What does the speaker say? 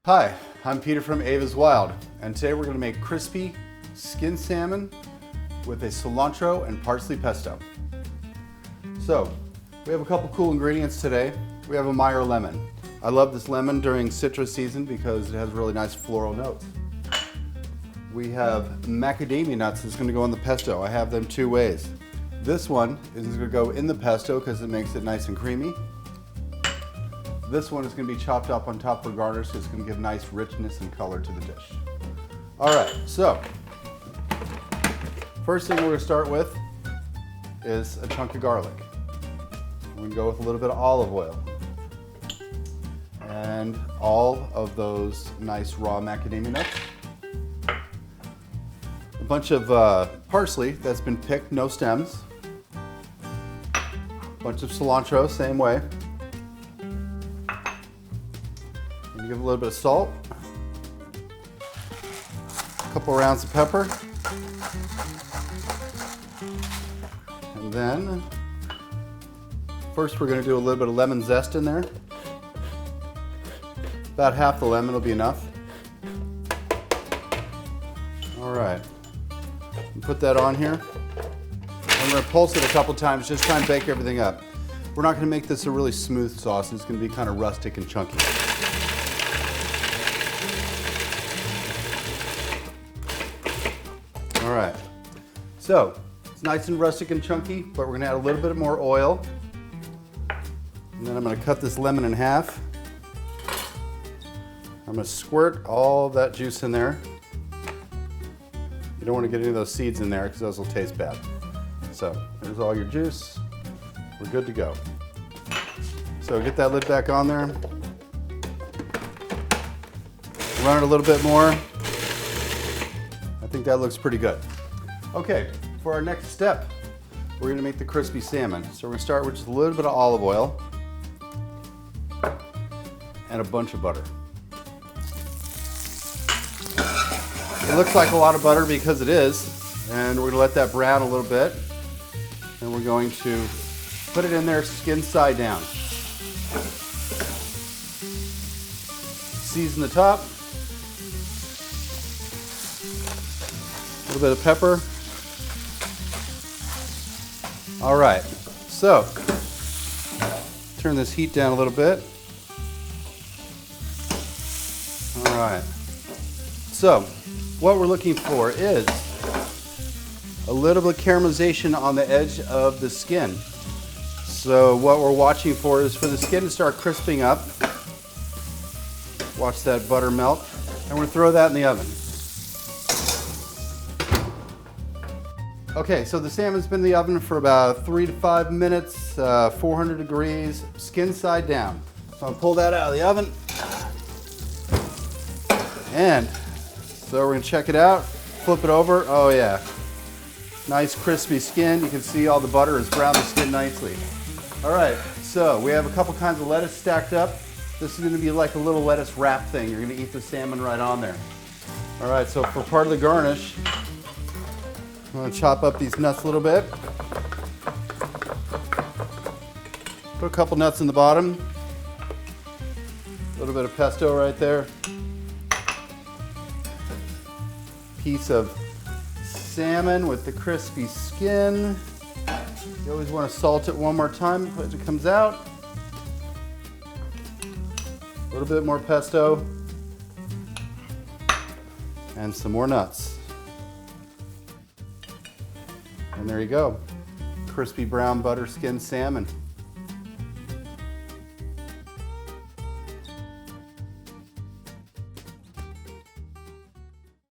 Hi, I'm Peter from Ava's Wild, and today we're going to make crispy skinned salmon with a cilantro and parsley pesto. So, we have a couple cool ingredients today. We have a Meyer lemon. I love this lemon during citrus season because it has really nice floral notes. We have macadamia nuts that's going to go in the pesto. I have them two ways. This one is going to go in the pesto because it makes it nice and creamy. This one is going to be chopped up on top for garnish because it's going to give nice richness and color to the dish. All right, so first thing we're going to start with is a chunk of garlic. We're going to go with a little bit of olive oil and all of those nice raw macadamia nuts. A bunch of parsley that's been picked, no stems. A bunch of cilantro, same way. Give it a little bit of salt, a couple rounds of pepper, and then first we're going to do a little bit of lemon zest in there. About half the lemon will be enough. All right, put that on here. I'm going to pulse it a couple times, just try and bake everything up. We're not going to make this a really smooth sauce. It's going to be kind of rustic and chunky. All right, so it's nice and rustic and chunky, but we're gonna add a little bit more oil. And then I'm gonna cut this lemon in half. I'm gonna squirt all that juice in there. You don't wanna get any of those seeds in there because those will taste bad. So there's all your juice. We're good to go. So get that lid back on there. Run it a little bit more. I think that looks pretty good. Okay, for our next step, we're gonna make the crispy salmon. So we're gonna start with just a little bit of olive oil and a bunch of butter. It looks like a lot of butter because it is, and we're gonna let that brown a little bit, and we're going to put it in there skin side down. Season the top. A little bit of pepper. All right, so turn this heat down a little bit. All right, so what we're looking for is a little bit of caramelization on the edge of the skin. So what we're watching for is for the skin to start crisping up. Watch that butter melt, and we're gonna throw that in the oven. Okay, so the salmon's been in the oven for about 3 to 5 minutes, 400 degrees, skin side down. So I'll pull that out of the oven. And so we're gonna check it out, flip it over. Oh yeah, nice crispy skin. You can see all the butter has browned the skin nicely. All right, so we have a couple kinds of lettuce stacked up. This is gonna be like a little lettuce wrap thing. You're gonna eat the salmon right on there. All right, so for part of the garnish, I'm going to chop up these nuts a little bit. Put a couple nuts in the bottom. A little bit of pesto right there. Piece of salmon with the crispy skin. You always want to salt it one more time as it comes out. A little bit more pesto. And some more nuts. And there you go, crispy brown butter skinned salmon.